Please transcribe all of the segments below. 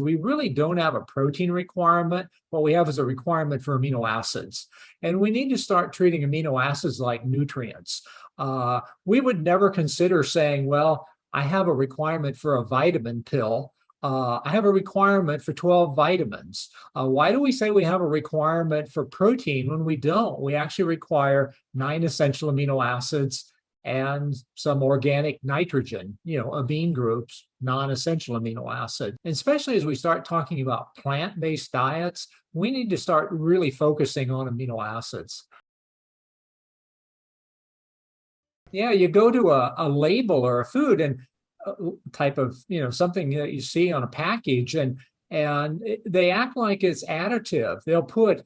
We really don't have a protein requirement. What we have is a requirement for amino acids. And we need to start treating amino acids like nutrients. We would never consider saying, well, I have a requirement for a vitamin pill. I have a requirement for 12 vitamins. Why do we say we have a requirement for protein when we don't? We actually require 9 essential amino acids and some organic nitrogen, amine groups, non-essential amino acids. And especially as we start talking about plant-based diets, we need to start really focusing on amino acids. Yeah, you go to a label or a food and type of, something that you see on a package, and they act like it's additive. They'll put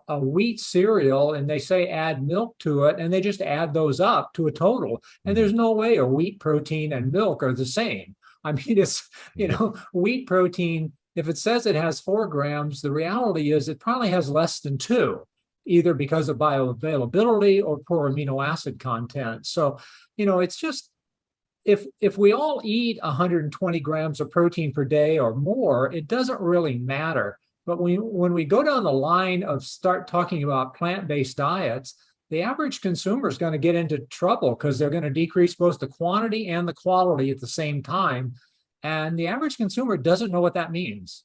a wheat cereal and they say add milk to it, and they just add those up to a total. And there's no way a wheat protein and milk are the same. I mean, it's, wheat protein, if it says it has 4 grams, the reality is it probably has less than 2, either because of bioavailability or poor amino acid content. So, it's just, if we all eat 120 grams of protein per day or more, it doesn't really matter. But when we go down the line of start talking about plant-based diets, the average consumer is going to get into trouble because they're going to decrease both the quantity and the quality at the same time. And the average consumer doesn't know what that means.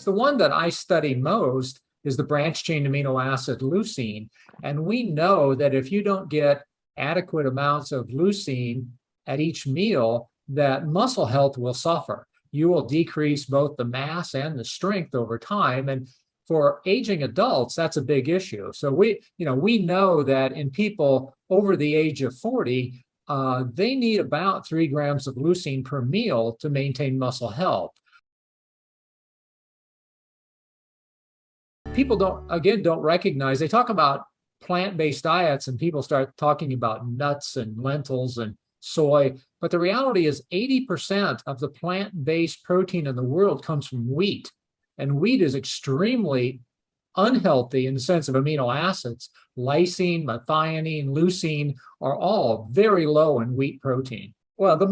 The one that I study most is the branched-chain amino acid leucine. And we know that if you don't get adequate amounts of leucine at each meal, that muscle health will suffer. You will decrease both the mass and the strength over time. And for aging adults, that's a big issue. So we know that in people over the age of 40, they need about 3 grams of leucine per meal to maintain muscle health. People don't recognize, they talk about plant-based diets and people start talking about nuts and lentils and soy, but the reality is 80% of the plant-based protein in the world comes from wheat, and wheat is extremely unhealthy in the sense of amino acids. Lysine, methionine, leucine are all very low in wheat protein. Well, the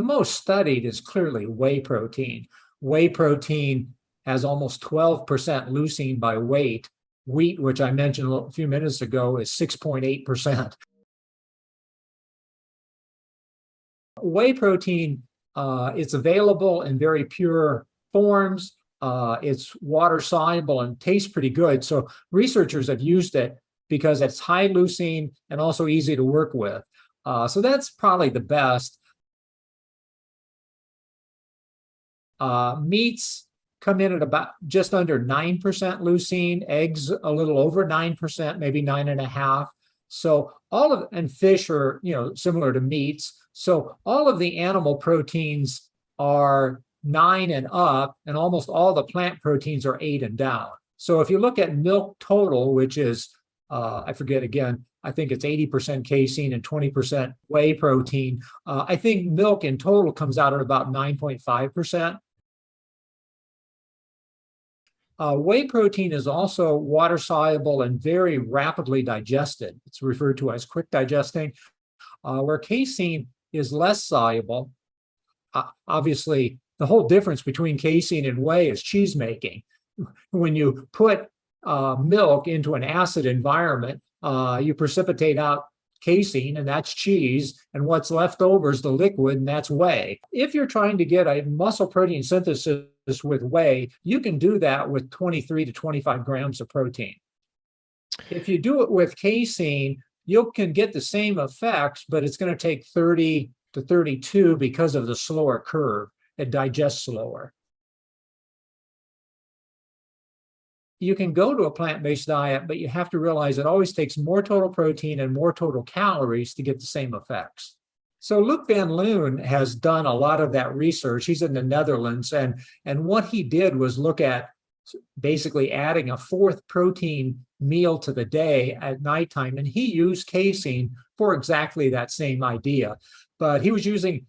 most studied is clearly whey protein. Whey protein has almost 12% leucine by weight. Wheat, which I mentioned a few minutes ago, is 6.8%. Whey protein, it's available in very pure forms. It's water soluble and tastes pretty good. So researchers have used it because it's high leucine and also easy to work with. So that's probably the best. Meats come in at about just under 9% leucine, eggs a little over 9%, maybe 9.5%. So and fish are, similar to meats. So all of the animal proteins are 9 and up, and almost all the plant proteins are 8 and down. So if you look at milk total, which is, I forget again, I think it's 80% casein and 20% whey protein. I think milk in total comes out at about 9.5%. Whey protein is also water soluble and very rapidly digested. It's referred to as quick digesting, where casein is less soluble. Obviously, the whole difference between casein and whey is cheese making. When you put milk into an acid environment, you precipitate out casein, and that's cheese, and what's left over is the liquid, and that's whey. If you're trying to get a muscle protein synthesis with whey, you can do that with 23 to 25 grams of protein. If you do it with casein, you can get the same effects, but it's going to take 30 to 32 because of the slower curve. It digests slower. You can go to a plant-based diet, but you have to realize it always takes more total protein and more total calories to get the same effects. So Luc van Loon has done a lot of that research. He's in the Netherlands, and what he did was look at basically adding a 4th protein meal to the day at nighttime, and he used casein for exactly that same idea. But he was using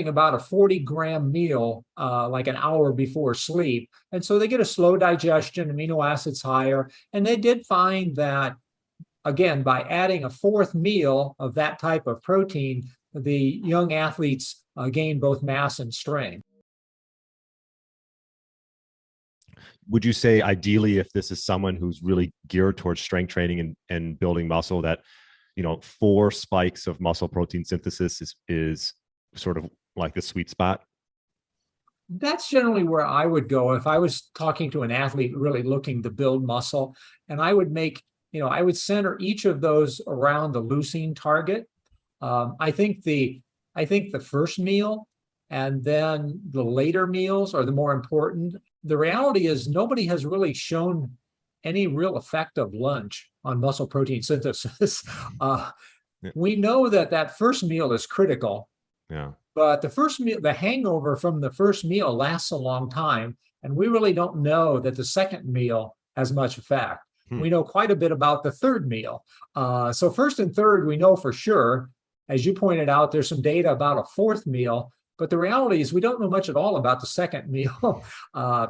about a 40-gram meal like an hour before sleep. And so they get a slow digestion, amino acids higher. And they did find that, again, by adding a 4th meal of that type of protein, the young athletes gain both mass and strength. Would you say ideally, if this is someone who's really geared towards strength training and building muscle, that 4 spikes of muscle protein synthesis is sort of like the sweet spot? That's generally where I would go if I was talking to an athlete really looking to build muscle. And I would I would center each of those around the leucine target. I think the first meal and then the later meals are the more important. The reality is nobody has really shown any real effect of lunch on muscle protein synthesis. We know that first meal is critical. Yeah. But the first meal, the hangover from the first meal lasts a long time, and we really don't know that the second meal has much effect. We know quite a bit about the third meal. So first and third, we know for sure. As you pointed out, there's some data about a fourth meal, but the reality is we don't know much at all about the second meal.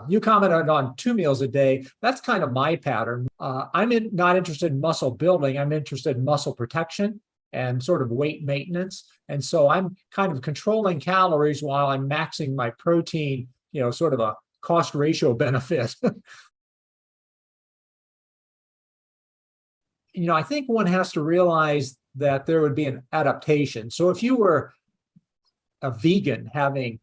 You commented on 2 meals a day. That's kind of my pattern. I'm not interested in muscle building. I'm interested in muscle protection and sort of weight maintenance. And so I'm kind of controlling calories while I'm maxing my protein, sort of a cost ratio benefit. I think one has to realize that there would be an adaptation. So if you were a vegan having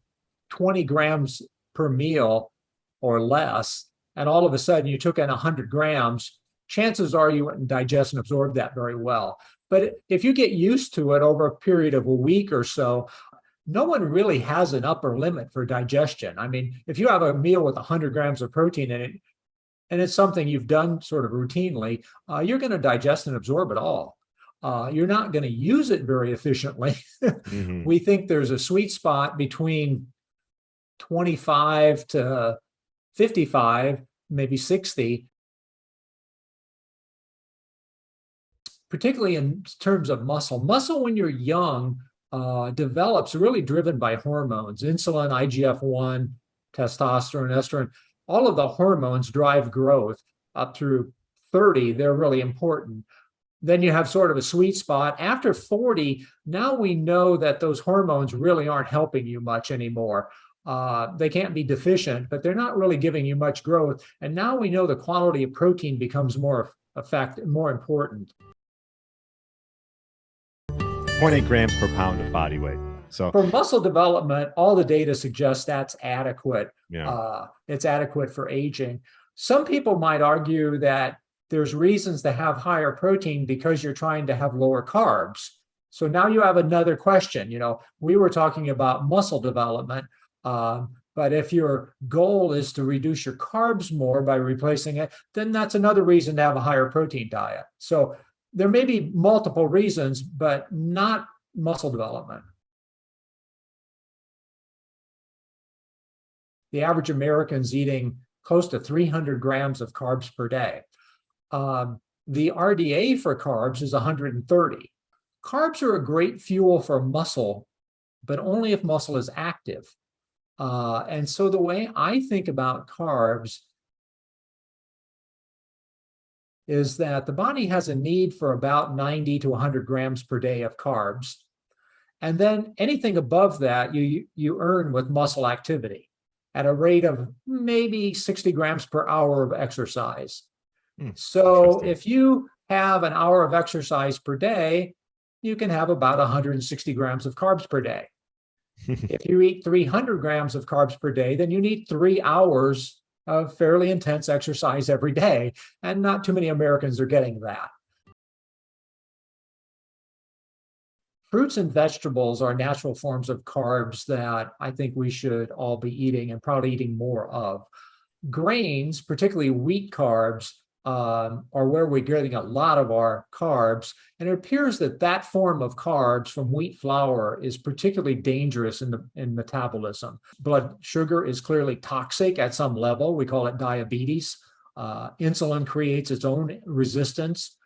20 grams per meal or less, and all of a sudden you took in 100 grams, chances are you wouldn't digest and absorb that very well. But if you get used to it over a period of a week or so, no one really has an upper limit for digestion. I mean, if you have a meal with 100 grams of protein in it, and it's something you've done sort of routinely, you're going to digest and absorb it all. You're not going to use it very efficiently. Mm-hmm. We think there's a sweet spot between 25 to 55, maybe 60, particularly in terms of muscle. Muscle, when you're young, develops really driven by hormones, insulin, IGF-1, testosterone, estrogen. All of the hormones drive growth up through 30. They're really important. Then you have sort of a sweet spot. After 40, now we know that those hormones really aren't helping you much anymore. They can't be deficient, but they're not really giving you much growth. And now we know the quality of protein becomes more important. 0.8 grams per pound of body weight. So for muscle development, all the data suggests that's adequate. Yeah. It's adequate for aging. Some people might argue that there's reasons to have higher protein because you're trying to have lower carbs. So now you have another question. We were talking about muscle development, but if your goal is to reduce your carbs more by replacing it, then that's another reason to have a higher protein diet. So there may be multiple reasons, but not muscle development. The average American's eating close to 300 grams of carbs per day. The RDA for carbs is 130. Carbs are a great fuel for muscle, but only if muscle is active. And so the way I think about carbs is that the body has a need for about 90 to 100 grams per day of carbs. And then anything above that, you earn with muscle activity at a rate of maybe 60 grams per hour of exercise. So if you have an hour of exercise per day, you can have about 160 grams of carbs per day. If you eat 300 grams of carbs per day, then you need 3 hours of fairly intense exercise every day. And not too many Americans are getting that. Fruits and vegetables are natural forms of carbs that I think we should all be eating and probably eating more of. Grains, particularly wheat carbs, are where we're getting a lot of our carbs. And it appears that form of carbs from wheat flour is particularly dangerous in metabolism. Blood sugar is clearly toxic at some level. We call it diabetes. Insulin creates its own resistance.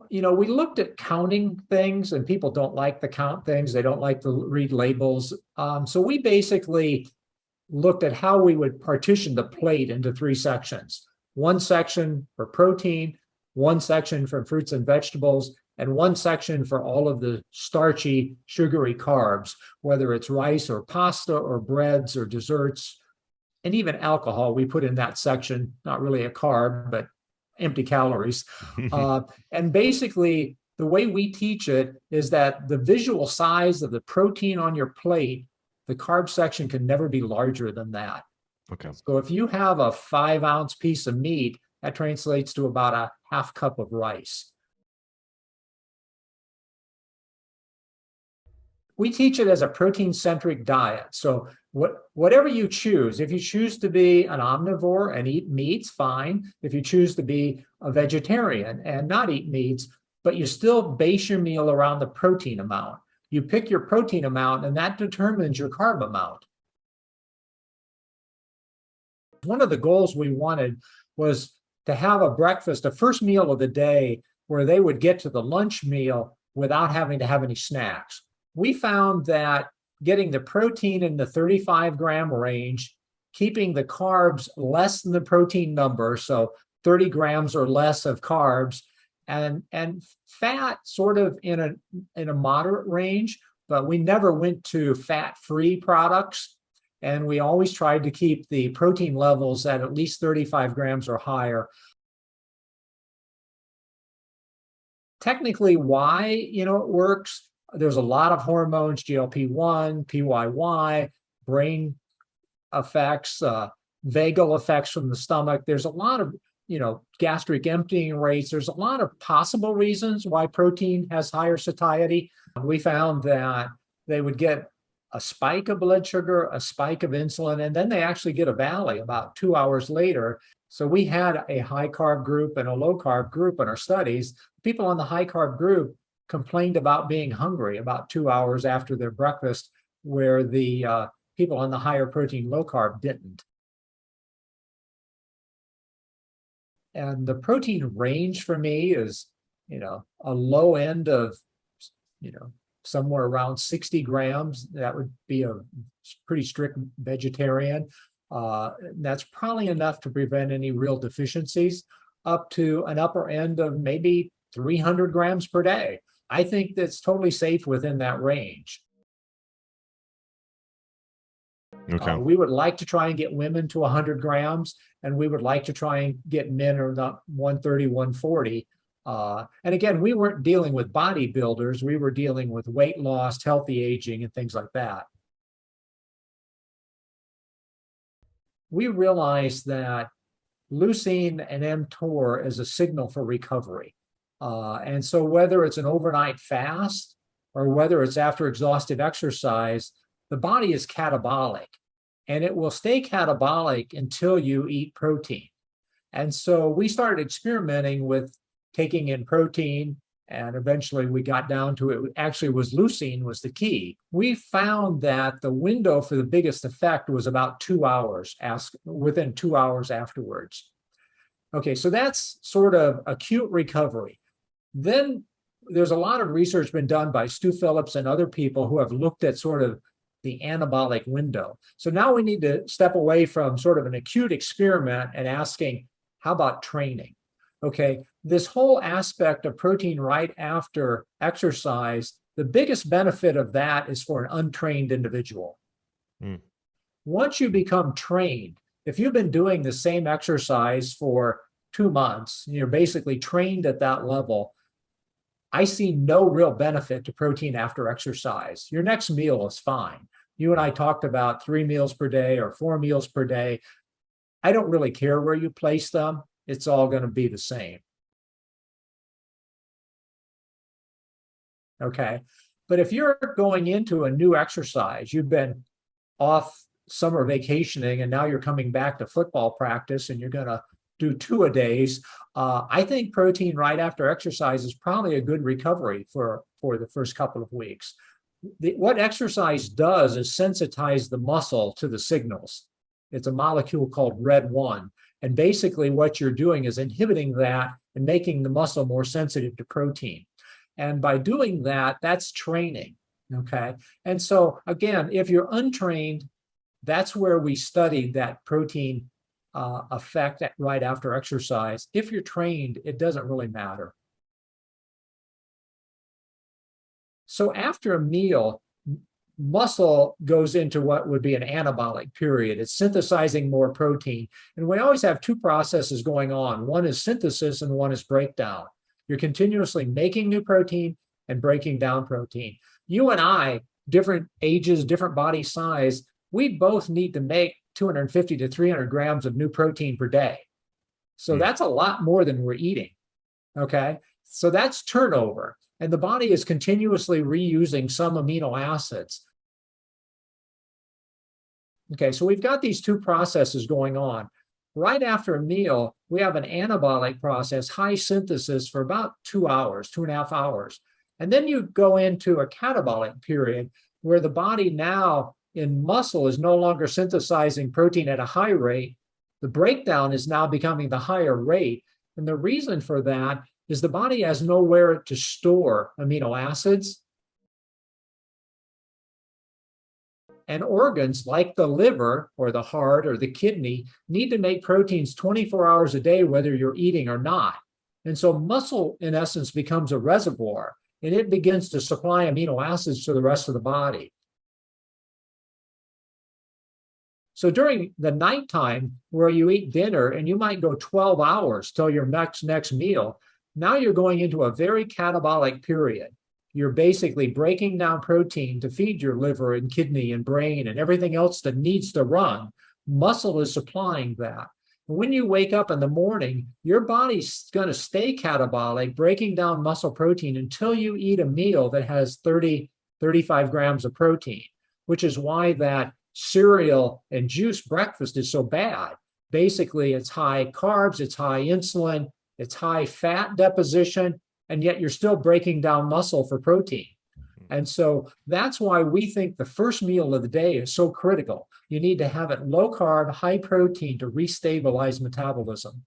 We looked at counting things, and people don't like to count things. They don't like to read labels. So we basically looked at how we would partition the plate into 3 sections. 1 section for protein, 1 section for fruits and vegetables, and one section for all of the starchy, sugary carbs, whether it's rice or pasta or breads or desserts, and even alcohol. We put in that section, not really a carb, but empty calories. And basically, the way we teach it is that the visual size of the protein on your plate, the carb section can never be larger than that. Okay. So if you have a 5-ounce piece of meat, that translates to about a half cup of rice. We teach it as a protein-centric diet. So whatever you choose, if you choose to be an omnivore and eat meats, fine. If you choose to be a vegetarian and not eat meats, but you still base your meal around the protein amount. You pick your protein amount, and that determines your carb amount. One of the goals we wanted was to have a breakfast, a first meal of the day, where they would get to the lunch meal without having to have any snacks. We found that getting the protein in the 35-gram range, keeping the carbs less than the protein number, so 30 grams or less of carbs, and fat sort of in a moderate range, but we never went to fat-free products. And we always tried to keep the protein levels at least 35 grams or higher. Technically, why it works, there's a lot of hormones, GLP-1, PYY, brain effects, vagal effects from the stomach. There's a lot of gastric emptying rates. There's a lot of possible reasons why protein has higher satiety. We found that they would get a spike of blood sugar, a spike of insulin, and then they actually get a valley about 2 hours later. So we had a high carb group and a low carb group in our studies. People on the high carb group complained about being hungry about 2 hours after their breakfast, where the people on the higher protein, low carb didn't. And the protein range for me is, a low end of, somewhere around 60 grams. That would be a pretty strict vegetarian. That's probably enough to prevent any real deficiencies, up to an upper end of maybe 300 grams per day. I think that's totally safe within that range. Okay. We would like to try and get women to 100 grams, and we would like to try and get men around 130, 140. And again, we weren't dealing with bodybuilders. We were dealing with weight loss, healthy aging, and things like that. We realized that leucine and mTOR is a signal for recovery. And so whether it's an overnight fast or whether it's after exhaustive exercise, the body is catabolic, and it will stay catabolic until you eat protein. And so we started experimenting with taking in protein, and eventually we got down to it actually was leucine was the key. We found that the window for the biggest effect was about 2 hours, within 2 hours afterwards. Okay, so that's sort of acute recovery. Then there's a lot of research been done by Stu Phillips and other people who have looked at sort of the anabolic window. So now we need to step away from sort of an acute experiment and asking, how about training? Okay, this whole aspect of protein right after exercise, the biggest benefit of that is for an untrained individual. Once you become trained, if you've been doing the same exercise for 2 months, you're basically trained at that level, I see no real benefit to protein after exercise. Your next meal is fine. You and I talked about 3 meals per day or 4 meals per day. I don't really care where you place them. It's all going to be the same. Okay. But if you're going into a new exercise, you've been off summer vacationing and now you're coming back to football practice and you're going to do 2-a-days, I think protein right after exercise is probably a good recovery for the first couple of weeks. What exercise does is sensitize the muscle to the signals. It's a molecule called RED1. And basically what you're doing is inhibiting that and making the muscle more sensitive to protein. And by doing that, that's training, okay? And so again, if you're untrained, that's where we studied that protein effect right after exercise. If you're trained, it doesn't really matter. So after a meal, muscle goes into what would be an anabolic period. It's synthesizing more protein. And we always have two processes going on. One is synthesis and one is breakdown. You're continuously making new protein and breaking down protein. You and I, different ages, different body size, we both need to make 250 to 300 grams of new protein per day. So that's a lot more than we're eating. Okay. So that's turnover. And the body is continuously reusing some amino acids. Okay, so we've got these two processes going on. Right after a meal, we have an anabolic process, high synthesis for about 2 hours, 2.5 hours. And then you go into a catabolic period where the body now in muscle is no longer synthesizing protein at a high rate. The breakdown is now becoming the higher rate. And the reason for that is the body has nowhere to store amino acids. And organs like the liver or the heart or the kidney need to make proteins 24 hours a day, whether you're eating or not. And so muscle, in essence, becomes a reservoir, and it begins to supply amino acids to the rest of the body. So during the nighttime where you eat dinner, and you might go 12 hours till your next meal, now you're going into a very catabolic period. You're basically breaking down protein to feed your liver and kidney and brain and everything else that needs to run. Muscle is supplying that. When you wake up in the morning, your body's going to stay catabolic, breaking down muscle protein until you eat a meal that has 30, 35 grams of protein, which is why that cereal and juice breakfast is so bad. Basically, it's high carbs, it's high insulin, it's high fat deposition, and yet you're still breaking down muscle for protein. And so that's why we think the first meal of the day is so critical. You need to have it low carb, high protein to restabilize metabolism.